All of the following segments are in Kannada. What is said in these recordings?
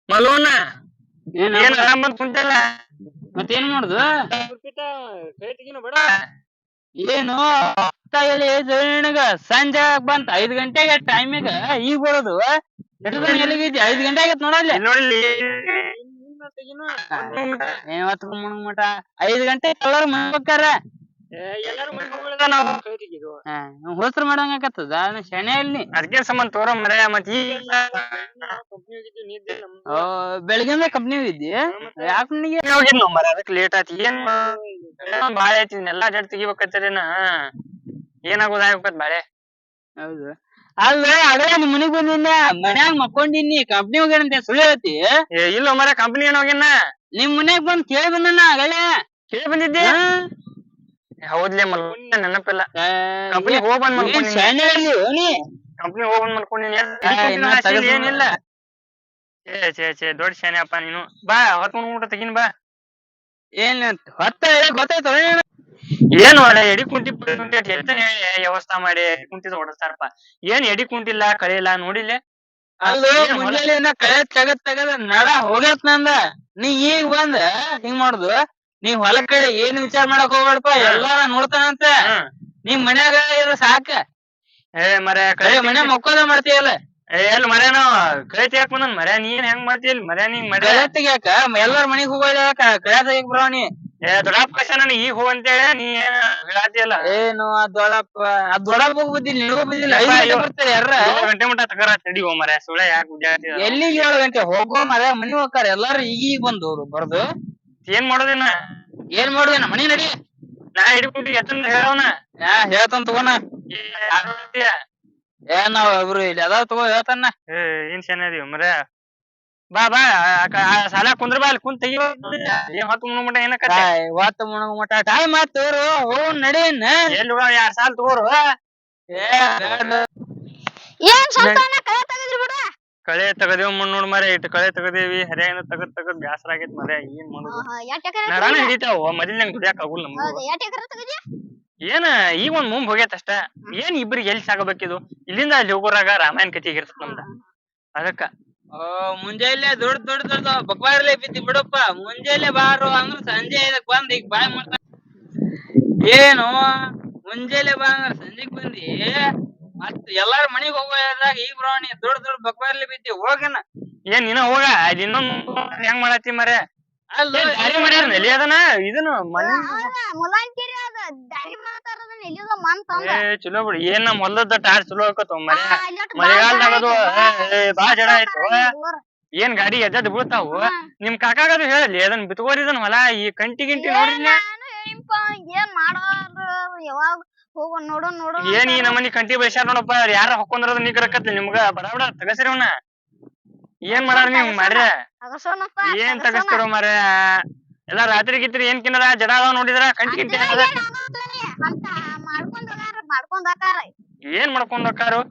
ಮಲೋನ ಏನ್ ಏನ್ ಆರಾಮ್ ಬಂದ್ ಕುಂತಲ್ಲ ಮತ್ತೇನ್ ಮಾಡುದು ಬೇಡ ಏನು ನಿನಗ ಸಂಜೆ ಬಂತ 5 ಗಂಟೆಗೆ ಟೈಮಿಗ ಈಗ ಬರೋದು ಎಲ್ಲಿಗಿದ್ದಿ 5 ಗಂಟೆ ಆಗೈತ್ ನೋಡಲ್ಲಿ ನೋಡಿ ಇವತ್ತು ಮಟ 5 ಗಂಟೆ ಎಲ್ಲಾರು ಮಾಡ್ಬೇಕಾರ ಎಲ್ಲಾರು ನಾವು ಹೋಸ್ರು ಮಾಡಂಗ ಆಕತ್ತದ ಶನಿ ಇಲ್ಲಿ ಅದಕ್ಕೆ ಸಂಬಂಧ ತೋರ ಮರ ಮತ್ ಈಗ ಬೆಳಗಿಂದ ಕಂಪ್ನಿ ಇದ್ದಿ ಯಾಕ ನಿನಗೆ ಹೋಗಿದ್ ಮರ ಅದಕ್ಕೆ ಲೇಟ್ ಆಯ್ತು ಏನ್ ಬಾಳ ಐತಿ ಎಲ್ಲಾ ಜಡ್ ತೆಗಿಬೇಕತ್ತರೇನ ಏನಾಗೋದ ಆಗ್ಬೇಕತ್ ಬಾಳೆ ಹೌದು ಅಲ್ಲ ಅದೇ ನಿಮ್ ಮನಿಗ್ ಬಂದಿನ ಮನ್ಯಾಗ ಮಕ್ಕೊಂಡಿನಿ ಕಂಪ್ನಿ ಹೋಗ್ಯಾರಂತೆ ಸುಳ್ಳು ಹೇಳ್ತಿ ಇಲ್ಲ ಮರ ಕಂಪ್ನಿ ಏನ್ ಹೋಗಿನ ನಿಮ್ ಮನ್ಯಾಗ ಬಂದ್ ಕೇಳಿ ಬಂದನ ಆಗಲೇ ಕೇಳಿ ಬಂದಿದ್ದೆ ಹೌದ್ಲೇ ಮಲ್ಕೊಂಡ ನೆನಪಿಲ್ಲ ಕಂಪ್ನಿ ಹೋಗ್ ಬಂದ್ ಮಲ್ಕೊಂಡಿನಿ ಕಂಪ್ನಿ ಹೋಗ್ ಬಂದ್ ಮಲ್ಕೊಂಡಿನಿ ಏನಿಲ್ಲ ಛೇ ದೊಡ್ಡ ಶಾನೆ ಅಪ್ಪ ನೀನು ಬಾ ಹೊತ್ಕೊಂಡ್ ಊಟ ತೆಗಿನ್ ಬಾ ಏನ್ ಹೊತ್ತ ಗೊತ್ತಾಯ್ತು ಏನ್ ಒಳ್ಳೆ ಎಡಿ ಕುಂಟಿ ವ್ಯವಸ್ಥಾ ಮಾಡಿ ಕುಂಟಿದ್ ಹೊಡಸ್ತಾರಪ್ಪ ಏನ್ ಎಡಿ ಕುಂಟಿಲ್ಲ ಕಳಿಲ್ಲ ನೋಡಿಲ್ಲ ಅಲ್ಲೂ ಮುಂಜಾನೆ ಕಳೆ ತಗದ್ ನಡ ಹೋಗತ್ ನಂದ ನೀ ಈಗ ಬಂದ ಹಿಂಗ್ ಮಾಡುದು ನೀ ಹೊಲ ಕಡೆ ಏನ್ ವಿಚಾರ ಮಾಡಕ್ ಹೋಗ್ಬೇಡಪ್ಪ ಎಲ್ಲಾರ ನೋಡ್ತಾನಂತ ನಿಮ್ ಮನ್ಯಾಗ ಇದು ಸಾಕ ಮರ ಕಳೆ ಮನೆ ಮಕ್ಕೋದ ಮಾಡ್ತೀಯಲ್ಲ ಎಲ್ಲಿ ಮರ್ಯಾನ ಕಳೆ ತೆಗಿಯಾಕ ಬಂದನ್ ಮರ್ಯಾ ನೀನ್ ಹೆಂಗ್ ಮಾಡ್ತೀಯ ಮರ್ಯಾ ನೀಂಗ್ ಮರ್ಯಾ ಕಳೆ ತೆಗಿಯಾಕ ಎಲ್ಲಾರ ಮನಿಗ್ ಹೋಗೋದ ಕಳೆ ತೆಗಿಯಕ್ ಬರೋ ನೀ ದೊಡ್ಡಪ್ಪ ಕಷ್ಟ ನನ್ ಈಗ ಹೋಗ್ ಅಂತೇಳಿ ನೀ ಹೇಳಾತಿಯಲ್ಲ ಏನು ದೊಡ್ಡಪ್ಪ ಬುದ್ಧಿಲ್ಲ ನಿನಗೂ ಬುದ್ಧಿಲ್ಲ 5 ಗಂಟೆ ಬರ್ತಾರೆ ಯಾರ 7 ಗಂಟೆ ಮಟ್ಟ ತಗರ ತಡಿ ಹೋ ಮರ ಸುಳ್ಳ ಯಾಕೆ ಗುಡ್ಡಾಡ್ತಿ ಎಲ್ಲಿಗೆ 7 ಗಂಟೆ ಹೋಗೋ ಮರ ಮನಿ ಹೋಗ್ತಾರ ಎಲ್ಲಾರು ಈಗ ಬಂದವ್ರು ಬರ್ದು ಏನ್ ಮಾಡೋದಿನ ಏನ್ ಮಾಡುದೇನ ಮನಿ ನಡಿ ನಾ ಹಿಡ್ಬಿಟ್ಟು ಎತ್ತಂದ ಹೇಳವನ ಹೇಳ್ತಾನ ತಗೋಣ ನಾವ್ ಇಬ್ರು ಇಲ್ಲಿ ಅದಾವ ತಗೋ ಹೇಳ್ತಾನ ಏನ್ ಶಾನೆ ಅದೀವಿ ಮರ ಬಾ ಬಾ ಸಾಲ ಕುಂದ್ರ ಬಾ ಅಲ್ಲಿ ಕುಂತ ತೆಗಿ ಏನ್ ಹೊತ್ತು ಮುಣ ಮಟ ಏನಕ್ಕ ಹೊತ್ತು ಮುಣ ಮಟ ಟೈಮ್ ಆತೋರು ಹೋಗ್ ನಡಿ ಎಲ್ಲಿ 2 ಸಾಲ ತಗೋರು ಏನ್ ಸ್ವಲ್ಪ ಕಳೆ ತೆಗೆದ್ರಿ ಬಿಡು ಕಳೆ ತೆಗದೇವ್ ನೋಡ್ ಮರ ಇಟ್ಟು ಕಳೆ ತೆಗದೇವಿ ಹರಿಯಾಣ ತೆಗದ್ ಬ್ಯಾಸರ ಆಗೈತ್ ಮರ ಏನ್ ಮಾಡುದು ನಡಾನ ಹಿಡಿತಾವ ಮೊದಲ್ ನಂಗೆ ದುಡಿಯಾಕ ಆಗುಲ್ಲ ನಮ್ಗೆ ಏನ ಈಗ ಒಂದ್ ಮುಂಬ್ ಹೋಗೈತ್ ಅಷ್ಟ ಏನ್ ಇಬ್ರಿಗೆ ಎಲ್ಲಿ ಸಾಗಬೇಕಿದು ಇಲ್ಲಿಂದ ಅಲ್ಲಿ ಹೋಗೋರಾಗ ರಾಮಾಯಣ ಕಥೆಗೆ ಇರ್ತದ ನಮ್ದ ಅದಕ್ಕ ಮುಂಜಾನೆ ದೊಡ್ಡ ಬಕ್ವಾರ್ಲೆ ಬಿದ್ದಿ ಬಿಡಪ್ಪ ಮುಂಜಾನೆ ಬಾರು ಅಂದ್ರ ಸಂಜೆ 5ಕ್ ಬಂದ್ ಈಗ ಬಾಯ್ ಮಾಡ್ತಾನ ಏನು ಮುಂಜಾನೆ ಬಾ ಅಂದ್ರ ಸಂಜೆಗ್ ಬಂದಿ ಮತ್ ಎಲ್ಲಾರ ಮನಿಗ್ ಹೋಗೋದಾಗ ಈಗ ಬರೋಣಿ ದೊಡ್ಡ ಬಕ್ವಾರ್ಲೆ ಬಿದ್ದಿ ಹೋಗನ ಏನ್ ನೀನ ಹೋಗ ಅದ್ ಇನ್ನೊಂದ್ ಹೆಂಗ್ ಮಾಡತ್ತಿ ಮರ ಅಲ್ಲ ದಾರಿ ಮಾಡ್ಯಾರ ನೆಲಿ ಅದನ ಇದನ್ನು ಮುಲಾಂಕಿರಿ ಅದ ದಾರಿ ಮಾಡ್ತಾರ ಎಲ್ಲಿದ ಮಂತ ಚಲೋ ಬಿಡಿ ಏನ್ ನಮ್ ಹೊಲದ ಟಾರ್ ಚಲೋ ಆಕತ್ತ ಮರ ಮಳೆಗಾಲದಾಗದು ಬಾ ಜಡ ಆಯ್ತು ಏನ್ ಗಾಡಿ ಎದ್ದದ್ ಬೀಳ್ತಾವು ನಿಮ್ ಕಾಕಾಗದು ಹೇಳಿ ಅದನ್ ಬಿತ್ಕೋರಿದನ್ ಹೊಲ ಈ ಕಂಟಿ ಗಿಂಟಿ ನೋಡಿಲ್ಲ ಏನ್ ಮಾಡೋರು ಯಾವಾಗ ಹೋಗ ನೋಡು ಏನ್ ಈ ನಮ್ಮನಿ ಕಂಟಿ ಬೈಸ್ಯಾರ ನೋಡಪ್ಪ ಯಾರ ಹೊಕ್ಕೊಂಡ್ರದ ನಿಗ್ರಕತ್ಲಿ ನಿಮ್ಗ ಬಡ ಬಡ ತಗಸಿರಿ ಅವ್ನ ಏನ್ ಮಾಡಾರ ನೀವ್ ಮಾಡ್ರ ಏನ್ ತಗಸ್ತಿರೋ ಮರ ಎಲ್ಲಾ ರಾತ್ರಿ ಗಿತ್ರಿ ಏನ್ ಕಿನ್ನದ ಜಡ ಅದಾವ ನೋಡಿದ್ರ ಕಂಟಿ ಗಿಂಟಿ ಏನ್ ಮಾಡ್ಕೊಂಡ್ ಹೋಕ್ಕಾರು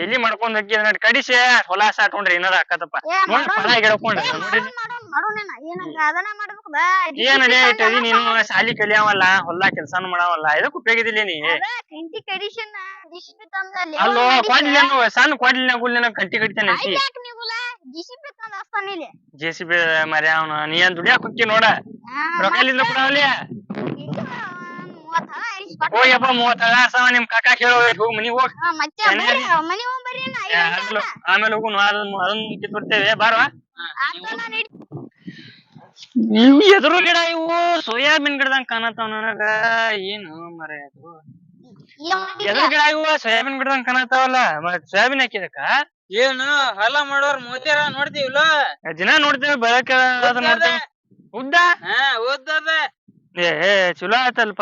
ಎಲ್ಲಿ ಮಾಡ್ಕೊಂಡ್ ಹೋಗಿ ಕಡಿಸಿ ಹೊಲ ಸಾಕೊಂಡ್ರಿ ಏನಾರ ಹಾಕತ್ತಪ್ಪ ನೋಡಿ ಫಲ ಗಿಡಕೊಂಡ್ರಿ ಏನ್ ಅಡಿ ನೀನು ಶಾಲಿ ಕಲಿಯಾವಲ್ಲ ಹೊಲ ಕೆಲ್ಸಾನು ಮಾಡಾವಲ್ಲ ಇದಕ್ ಉಪಯೋಗಿದಿಲ್ಲ ನೀ ಅಲ್ಲೋ ಕೊಡ್ಲೇನು ಸಣ್ಣ ಕೊಡ್ಲಿನ ಗುಲ್ನ ಕಂಟಿ ಕಡಿತಾನೆ ಜೆಸಿಬಿ ಮರ್ಯ ಅವನು ನೀ ಏನ್ ದುಡಿಯಾಕ ಹೊಕ್ಕಿ ನೋಡ ರೊಕ್ಕಲಿಂದ ಕೊಡವಲ್ಲಿ ಹೋಗ್ಯಪ್ಪ 30,000 ನಿಮ್ ಕಾಕಾ ಕೇಳೋ ಹೋಗ್ ಮನಿಗ್ ಹೋಗ್ ಆಮೇಲೆ ಹೋಗು ಅದನ್ನ ಕಿತ್ಬಿಡ್ತೇವೆ ಬಾರವಾ ಇವು ಎದುರು ಗಿಡ ಇವು ಸೋಯಾಬೀನ್ ಗಿಡದಂಗ ಕಾಣತಾವ ನನಗ ಏನು ಮರ ಅದು ಎದುರು ಗಿಡ ಇವು ಸೋಯಾಬೀನ್ ಗಿಡದಂಗ ಕಾಣತಾವಲ್ಲ ಮತ್ ಸೋಯಾಬೀನ್ ಹಾಕಿದಕ್ಕ ಏನು ಹೊಲ ಮಾಡೋರ್ ಮೋತಿಯಾರ ನೋಡ್ತೀವಿಲ್ಲ ದಿನ ನೋಡ್ತೇವೆ ಬೆಳಕ ಅದ ನೋಡ್ತೇವೆ ಉದ್ದ ಓದ್ದದ ಏ ಚಲೋ ಆಯ್ತಲ್ಪ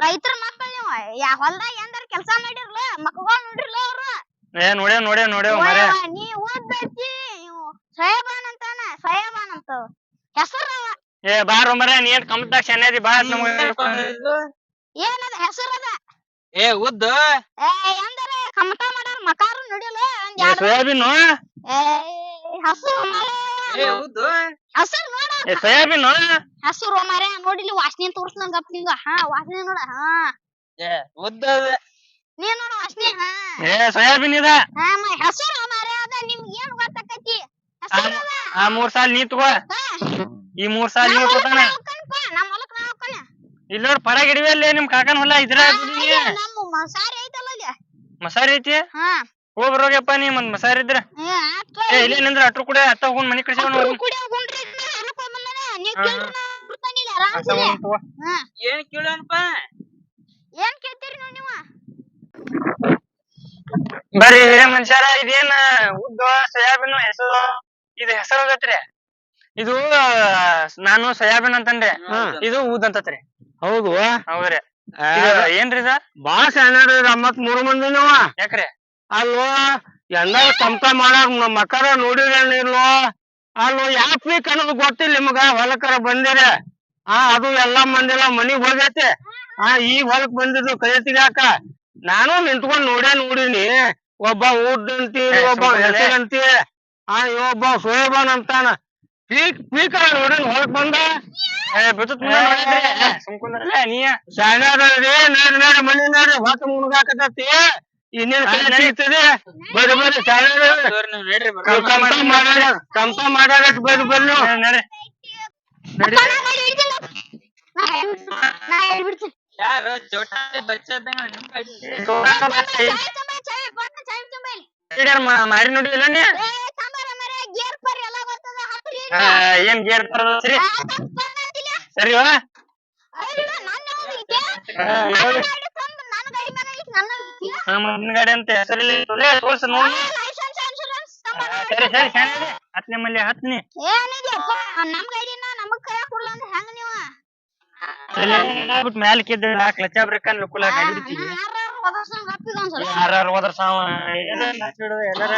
ರೈತರ ಮಕ್ಕಳು ನೀವು ಹೊಲ್ದಾಗ ಎಂದಾರ ಕೆಲ್ಸ ಮಾಡಿರ್ಲ ಮಕ್ಕಳು ನೋಡಿರ್ಲ ಅವ್ರು ನೋಡ್ಯಾವ ಮರ ನೀ ಓದ್ಬೇಕಿ ಸಯಬಾನ್ ಅಂತಾನ ಸಯಬಾನ್ ಅಂತ ಹೆಸರವ ಬಾರೋ ಮರ ನೀ ಏನ್ ಕಮಲ್ದಾಗ ಶನ್ಯಾದಿ ಬಾ ಏನದ ಹೆಸರದ ಉದ್ದ ಎಂದಾರ ಕಮತ ಮಾಡಾರ ಮಕಾರು ನೋಡಿಲ್ಲ ಸೋಯಾಬೀನ್ ಹಸರು ನೋಡ ಸೋಯಾಬೀನ್ ಹಸರು ಮರ ನೋಡಿಲ್ಲ ವಾಸನೆ ತೋರ್ಸ್ ನಂಗಪ್ಪ ನಿಂಗ ವಾಸನೆ ನೋಡ ಉದ್ದದ ನೀನ್ ನೋಡು ಅಷ್ಟೇ ಏ ಸೋಯಾಬೀನ್ ಇದ ಹೆಸರು ಮಾರೇ ಅದ ನಿಮ್ಗೆ ಏನ್ ಗೊತ್ತಾಕೈತಿ ಹೆಸರು ಅದ. ಆ 3 ಸಾಲ ನೀ ತಗೋ ಈ 3 ಸಾಲ ನೀ ತಗೋತಾನ ನಮ್ಮ ಹೊಲಕ್ ನಾ ಹೋಗ್ತಾನೆ ಇಲ್ಲ ನೋಡ್ ಪರಾಗ ಹಿಡಿವಿ ಅಲ್ಲೇ ನಿಮ್ ಕಾಕನ ಹೊಲ ಇದ್ರ ನಮ್ಮ ಮಸಾರಿ ಐತಲ್ಲ ಅಲ್ಲಿ ಮಸಾರಿ ಐತಿ ಹಾ ಹೋಗ್ ಬರೋಗಪ್ಪ ನೀ ಮತ್ ಮಸಾರಿ ಇದ್ರ ಏ ಇಲ್ಲೇ ನಿಂದ್ರ ಅಟ್ರು ಕೂಡ ಅತ್ತ ಹೋಗ್ ಮನಿ ಕಡೆ ಏನ್ ಕೇಳೋಣಪ್ಪ ಏನ್ ಕೇಳ್ತೀರಿ ನೋಡ್ ನೀವ ಬರ್ರಿ ಹಿರೇ ಮನುಷ್ಯರ ಇದೇನ್ ಉದ್ದ ಸೋಯಾಬೀನ್ ಹೆಸರು ಇದು ಹೆಸರು ಆಗತ್ರಿ ಇದು ನಾನು ಸೋಯಾಬೀನ್ ಅಂತಂದ್ರೆ ಇದು ಉದ್ ಅಂತತ್ರಿ ಹೌದು ಹೌದ್ರಿ ಏನ್ರಿ ಇದ ಬಾಳ ಸಣ್ಣ ಮತ್ 3 ಮಂದಿ ನೀವ ಯಾಕ್ರಿ ಅಲ್ವೋ ಎಲ್ಲಾರು ತಮ್ತ ಮಾಡಾಕ ಮಕ್ಕಳ ನೋಡಿರಲ್ವ ಅಲ್ವೋ ಯಾಕ್ ಬೀಕ್ ಅನ್ನೋದು ಗೊತ್ತಿಲ್ಲ ನಿಮ್ಗ ಹೊಲಕರ ಬಂದಿರ ಅದು ಎಲ್ಲಾ ಮಂದಿಲ್ಲ ಮನಿಗ್ ಹೋಗೈತಿ ಈಗ ಹೊಲಕ್ ಬಂದಿದ್ದು ಕೈ ತೆಗ್ಯಾಕ ನಾನು ನಿಂತ್ಕೊಂಡ್ ನೋಡೀನಿ ಒಬ್ಬ ಉದ್ದಂತಿ ಒಬ್ಬ ಹೆಸರಂತಿ ಒಬ್ಬ ಸೋಯಬಾನ್ ಅಂತಾನ ಪೀಕ್ ಪೀಕ್ ನೋಡಿನ್ ಹೊಲಕ್ ಬಂದ ಮನಿ ನೋಡ್ರಿ ಹೊತ್ತ ಮುಣಗಾಕತತಿ ಇನ್ನೇನ್ ಕೈ ಸಿಗ್ತದೆ ಬರ್ರಿ ಬರ್ರಿ ಕಂತ ಮಾಡ್ಯಾರ ಬರ್ರಿ ಬರ್ರಿ ಯಾರು ಚೋಟಾ ಬಚ್ಚ ಮಾರಿ ನೋಡಿಲ್ಲ ಏನ್ ಗೇರ್ ಸರಿ ಸರಿವಾ ಗಾಡಿ ಅಂತ ಹೆಸರಲ್ಲಿ ತೋರ್ಸ ನೋಡಿ ಸರಿ ಸರಿ ಹತ್ನಿ ಮಲ್ಲಿ ಹತ್ನಿ ಬಿಟ್ಟು ಮ್ಯಾಲಕ್ಕಿದ್ದ ಕ್ಲಚ ಬ್ರೇಕ್ ಅನ್ಲುಕುಲ ನಡಿಬಿಡ್ತೀವಿ ಯಾರು ಹೋದ್ರ ಸಾವ ಎಲ್ಲಾರ